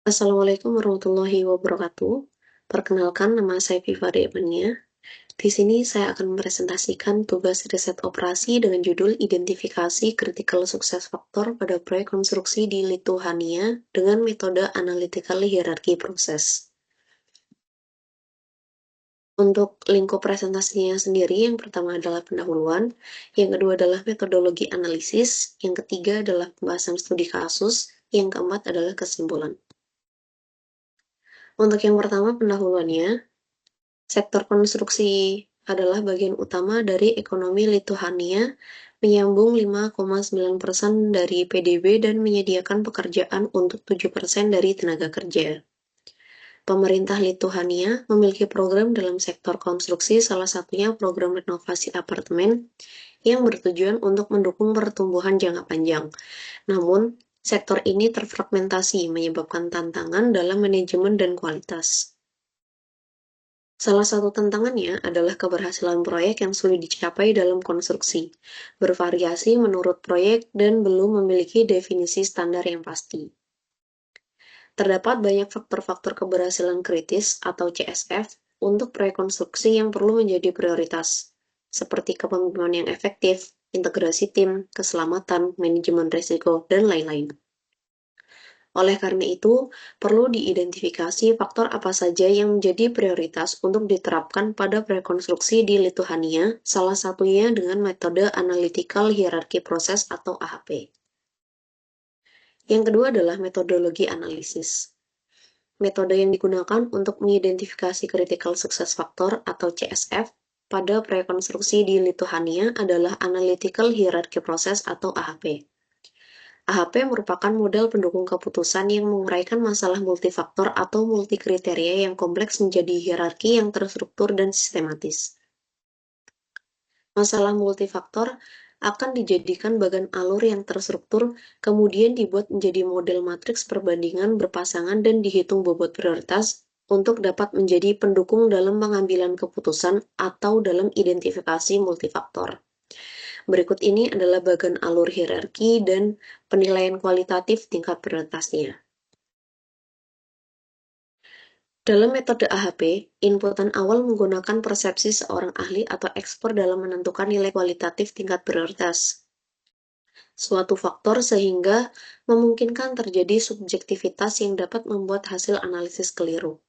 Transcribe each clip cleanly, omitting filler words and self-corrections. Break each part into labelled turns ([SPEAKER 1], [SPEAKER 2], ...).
[SPEAKER 1] Assalamualaikum warahmatullahi wabarakatuh. Perkenalkan, nama saya Viva Devania. Di sini saya akan mempresentasikan tugas riset operasi dengan judul Identifikasi Critical Success Factor pada proyek konstruksi di Lithuania dengan metode Analytical Hierarchy Process. Untuk lingkup presentasinya sendiri, yang pertama adalah pendahuluan, yang kedua adalah metodologi analisis, yang ketiga adalah pembahasan studi kasus, yang keempat adalah kesimpulan. Untuk yang pertama, pendahuluannya, sektor konstruksi adalah bagian utama dari ekonomi Lithuania, menyambung 5,9% dari PDB dan menyediakan pekerjaan untuk 7% dari tenaga kerja. Pemerintah Lithuania memiliki program dalam sektor konstruksi, salah satunya program renovasi apartemen yang bertujuan untuk mendukung pertumbuhan jangka panjang. Namun, sektor ini terfragmentasi, menyebabkan tantangan dalam manajemen dan kualitas. Salah satu tantangannya adalah keberhasilan proyek yang sulit dicapai dalam konstruksi, bervariasi menurut proyek dan belum memiliki definisi standar yang pasti. Terdapat banyak faktor-faktor keberhasilan kritis atau CSF untuk proyek konstruksi yang perlu menjadi prioritas, seperti kepemimpinan yang efektif, integrasi tim, keselamatan, manajemen risiko, dan lain-lain. Oleh karena itu, perlu diidentifikasi faktor apa saja yang menjadi prioritas untuk diterapkan pada rekonstruksi di Lithuania, salah satunya dengan metode Analytical Hierarchy Process atau AHP. Yang kedua adalah metodologi analisis. Metode yang digunakan untuk mengidentifikasi Critical Success Factor atau CSF pada rekonstruksi di Lithuania adalah Analytical Hierarchy Process atau AHP. AHP merupakan model pendukung keputusan yang menguraikan masalah multifaktor atau multikriteria yang kompleks menjadi hierarki yang terstruktur dan sistematis. Masalah multifaktor akan dijadikan bagan alur yang terstruktur, kemudian dibuat menjadi model matriks perbandingan berpasangan dan dihitung bobot prioritas untuk dapat menjadi pendukung dalam pengambilan keputusan atau dalam identifikasi multifaktor. Berikut ini adalah bagan alur hierarki dan penilaian kualitatif tingkat prioritasnya. Dalam metode AHP, inputan awal menggunakan persepsi seorang ahli atau ekspert dalam menentukan nilai kualitatif tingkat prioritas suatu faktor sehingga memungkinkan terjadi subjektivitas yang dapat membuat hasil analisis keliru.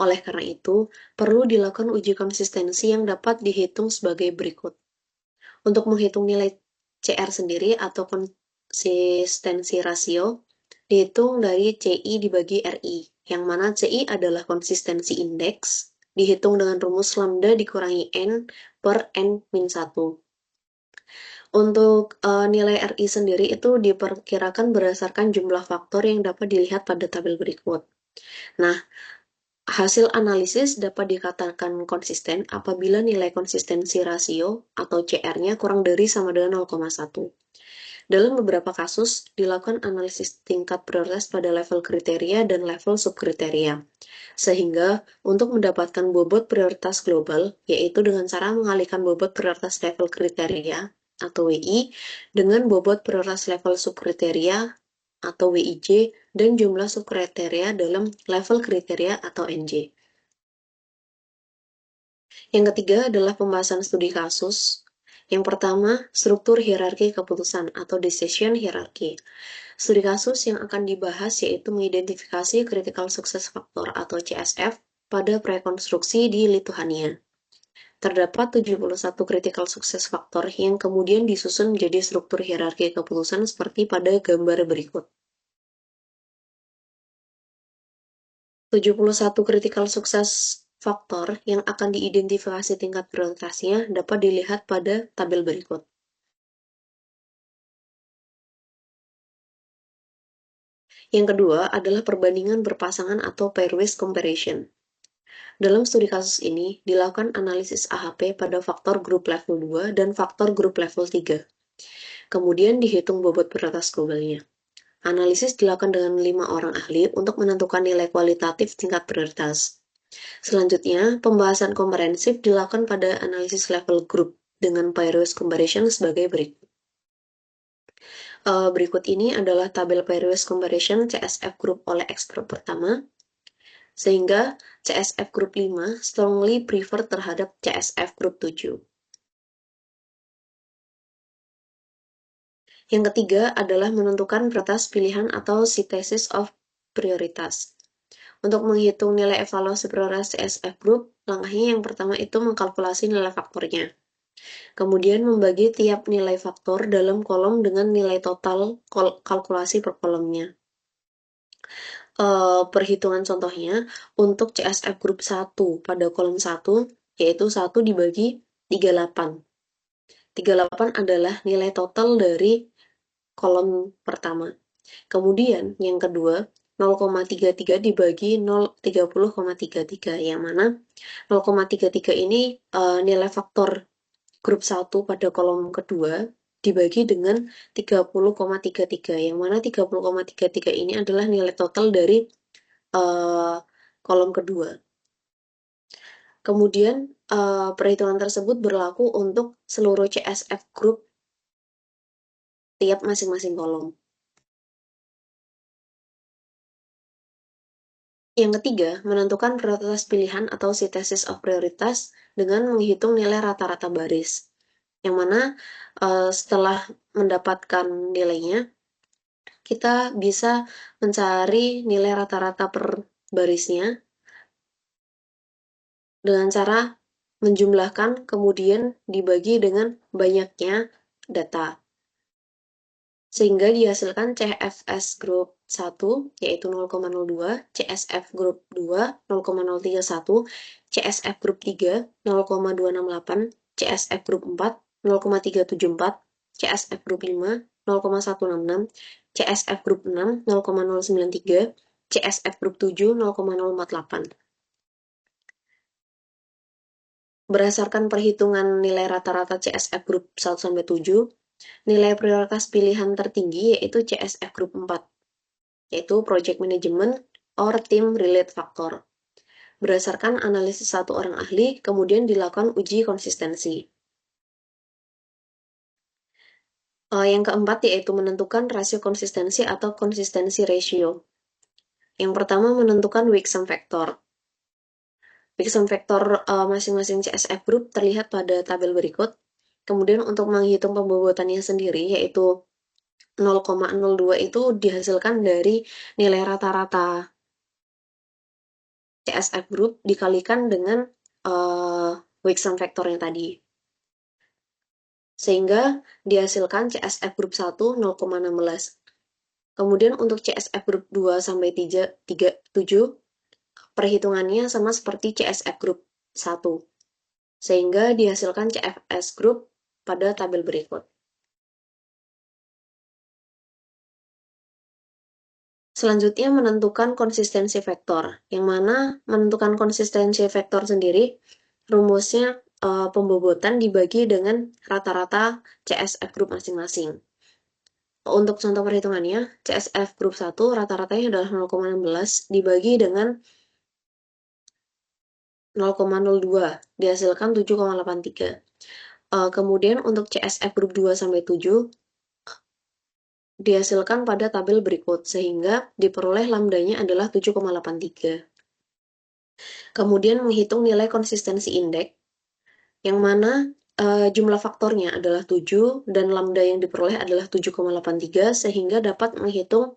[SPEAKER 1] Oleh karena itu, perlu dilakukan uji konsistensi yang dapat dihitung sebagai berikut. Untuk menghitung nilai CR sendiri atau konsistensi rasio, dihitung dari CI dibagi RI, yang mana CI adalah konsistensi indeks, dihitung dengan rumus lambda dikurangi N per N-1. Untuk nilai RI sendiri itu diperkirakan berdasarkan jumlah faktor yang dapat dilihat pada tabel berikut. Nah, hasil analisis dapat dikatakan konsisten apabila nilai konsistensi rasio atau CR-nya kurang dari sama dengan 0,1. Dalam beberapa kasus, dilakukan analisis tingkat prioritas pada level kriteria dan level subkriteria. Sehingga, untuk mendapatkan bobot prioritas global, yaitu dengan cara mengalihkan bobot prioritas level kriteria atau WI dengan bobot prioritas level subkriteria atau WIJ dan jumlah subkriteria dalam level kriteria atau NJ. Yang ketiga adalah pembahasan studi kasus. Yang pertama, struktur hierarki keputusan atau decision hierarchy. Studi kasus yang akan dibahas yaitu mengidentifikasi critical success factor atau CSF pada rekonstruksi di Lithuania. Terdapat 71 critical success factor yang kemudian disusun menjadi struktur hierarki keputusan seperti pada gambar berikut. 71 critical success faktor yang akan diidentifikasi tingkat prioritasnya dapat dilihat pada tabel berikut. Yang kedua adalah perbandingan berpasangan atau pairwise comparison. Dalam studi kasus ini, dilakukan analisis AHP pada faktor grup level 2 dan faktor grup level 3. Kemudian dihitung bobot prioritas globalnya. Analisis dilakukan dengan 5 orang ahli untuk menentukan nilai kualitatif tingkat prioritas. Selanjutnya, pembahasan komprehensif dilakukan pada analisis level grup dengan pairwise comparison sebagai berikut. Berikut ini adalah tabel previous comparison CSF Group oleh ekspert pertama, sehingga CSF Group 5 strongly prefer terhadap CSF Group 7. Yang ketiga adalah menentukan prioritas pilihan atau synthesis of prioritas. Untuk menghitung nilai evaluasi prioritas CSF Group, langkahnya yang pertama itu mengkalkulasi nilai faktornya. Kemudian membagi tiap nilai faktor dalam kolom dengan nilai total kalkulasi per kolomnya. Perhitungan contohnya, untuk CSF Group 1 pada kolom 1, yaitu 1 dibagi 38. 38 adalah nilai total dari kolom pertama. Kemudian yang kedua, 0,33 dibagi 30,33, yang mana 0,33 ini nilai faktor grup 1 pada kolom kedua dibagi dengan 30,33, yang mana 30,33 ini adalah nilai total dari kolom kedua. Kemudian perhitungan tersebut berlaku untuk seluruh CSF Group tiap masing-masing kolom. Yang ketiga, menentukan prioritas pilihan atau synthesis of prioritas dengan menghitung nilai rata-rata baris. Yang mana setelah mendapatkan nilainya, kita bisa mencari nilai rata-rata per barisnya dengan cara menjumlahkan kemudian dibagi dengan banyaknya data. Sehingga dihasilkan CFS Group 1 yaitu 0,02, CSF Group 2 0,031, CSF Group 3 0,268, CSF Group 4 0,374, CSF Group 5 0,166, CSF Group 6 0,093, CSF Group 7 0,048. Berdasarkan perhitungan nilai rata-rata CSF Group 1-7, nilai prioritas pilihan tertinggi yaitu CSF Group 4, yaitu Project Management or Team Related Factor. Berdasarkan analisis satu orang ahli, kemudian dilakukan uji konsistensi. Yang keempat yaitu menentukan rasio konsistensi atau konsistensi ratio. Yang pertama menentukan weak sum factor. Weak sum factor masing-masing CSF Group terlihat pada tabel berikut. Kemudian untuk menghitung pembobotannya sendiri yaitu 0,02 itu dihasilkan dari nilai rata-rata CSF Group dikalikan dengan weak sum factornya tadi. Sehingga dihasilkan CSF Group 1 0,16. Kemudian untuk CSF Group 2 sampai 7 perhitungannya sama seperti CSF Group 1. Sehingga dihasilkan CFS Group pada tabel berikut. Selanjutnya menentukan konsistensi vektor, yang mana menentukan konsistensi vektor sendiri, rumusnya pembobotan dibagi dengan rata-rata CSF Group masing-masing. Untuk contoh perhitungannya, CSF Group 1 rata-ratanya adalah 0,16 dibagi dengan 0,02, dihasilkan 7,83. Kemudian untuk CSF Group 2-7, dihasilkan pada tabel berikut, sehingga diperoleh lambdanya adalah 7,83. Kemudian menghitung nilai konsistensi indeks, yang mana jumlah faktornya adalah 7 dan lambda yang diperoleh adalah 7,83, sehingga dapat menghitung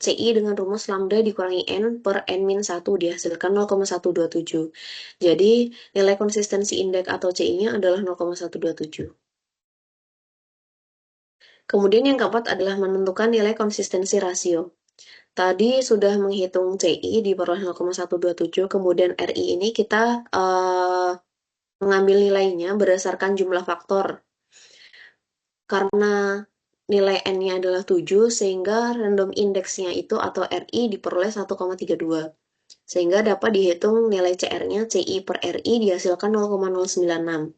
[SPEAKER 1] CI dengan rumus lambda dikurangi N per N-1 dihasilkan 0,127. Jadi nilai konsistensi indeks atau CI-nya adalah 0,127. Kemudian yang keempat adalah menentukan nilai konsistensi rasio. Tadi sudah menghitung CI diperoleh 0,127, kemudian RI ini kita mengambil nilainya berdasarkan jumlah faktor. Karena nilai N-nya adalah 7, sehingga random index-nya itu atau RI diperoleh 1,32. Sehingga dapat dihitung nilai CR-nya, CI per RI dihasilkan 0,096.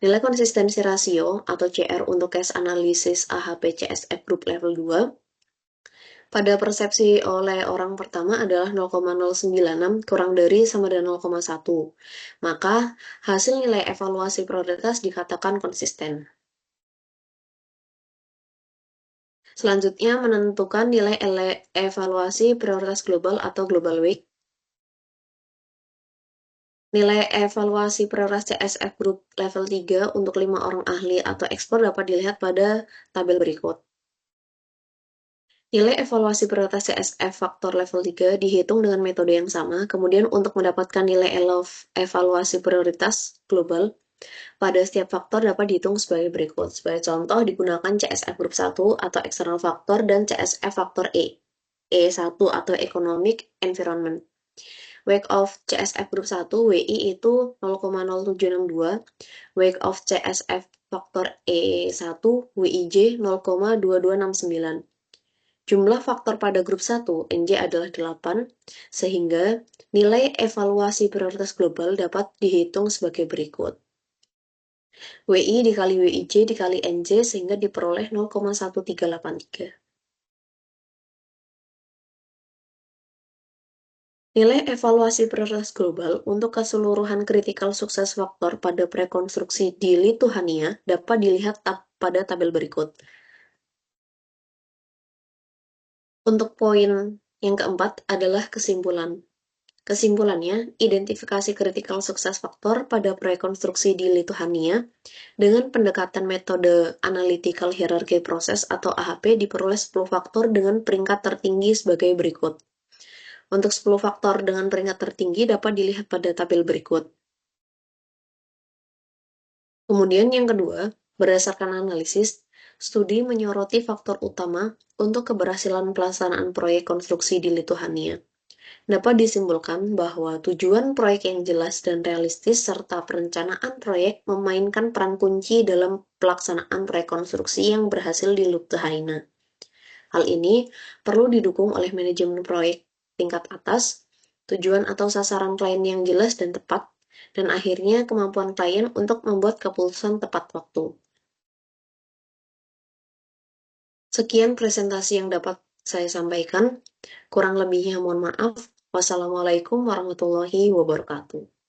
[SPEAKER 1] Nilai konsistensi rasio atau CR untuk case analisis AHP CSF Group level 2 pada persepsi oleh orang pertama adalah 0,096 kurang dari sama dengan 0,1. Maka hasil nilai evaluasi prioritas dikatakan konsisten. Selanjutnya, menentukan nilai evaluasi prioritas global atau Global Week. Nilai evaluasi prioritas CSF Group level 3 untuk 5 orang ahli atau ekspor dapat dilihat pada tabel berikut. Nilai evaluasi prioritas CSF faktor level 3 dihitung dengan metode yang sama, kemudian untuk mendapatkan nilai evaluasi prioritas global pada setiap faktor dapat dihitung sebagai berikut. Sebagai contoh, digunakan CSF Group 1 atau External Factor dan CSF Faktor E1 atau Economic Environment. Wake of CSF Group 1, WI itu 0,0762, Wake of CSF Faktor E1, WIJ 0,2269. Jumlah faktor pada grup 1, NJ adalah 8, sehingga nilai evaluasi prioritas global dapat dihitung sebagai berikut. WI dikali WIJ dikali NJ sehingga diperoleh 0,1383. Nilai evaluasi prioritas global untuk keseluruhan critical success factor pada prekonstruksi di Lithuania dapat dilihat pada tabel berikut. Untuk poin yang keempat adalah kesimpulan. Kesimpulannya, identifikasi critical success factor pada prekonstruksi di Lithuania dengan pendekatan metode Analytical Hierarchy Process atau AHP diperoleh 10 faktor dengan peringkat tertinggi sebagai berikut. Untuk 10 faktor dengan peringkat tertinggi dapat dilihat pada tabel berikut. Kemudian yang kedua, berdasarkan analisis, studi menyoroti faktor utama untuk keberhasilan pelaksanaan proyek konstruksi di Lithuania. Dapat disimpulkan bahwa tujuan proyek yang jelas dan realistis serta perencanaan proyek memainkan peran kunci dalam pelaksanaan proyek konstruksi yang berhasil di Lithuania. Hal ini perlu didukung oleh manajemen proyek tingkat atas, tujuan atau sasaran klien yang jelas dan tepat, dan akhirnya kemampuan klien untuk membuat keputusan tepat waktu. Sekian presentasi yang dapat saya sampaikan. Kurang lebihnya mohon maaf. Wassalamualaikum warahmatullahi wabarakatuh.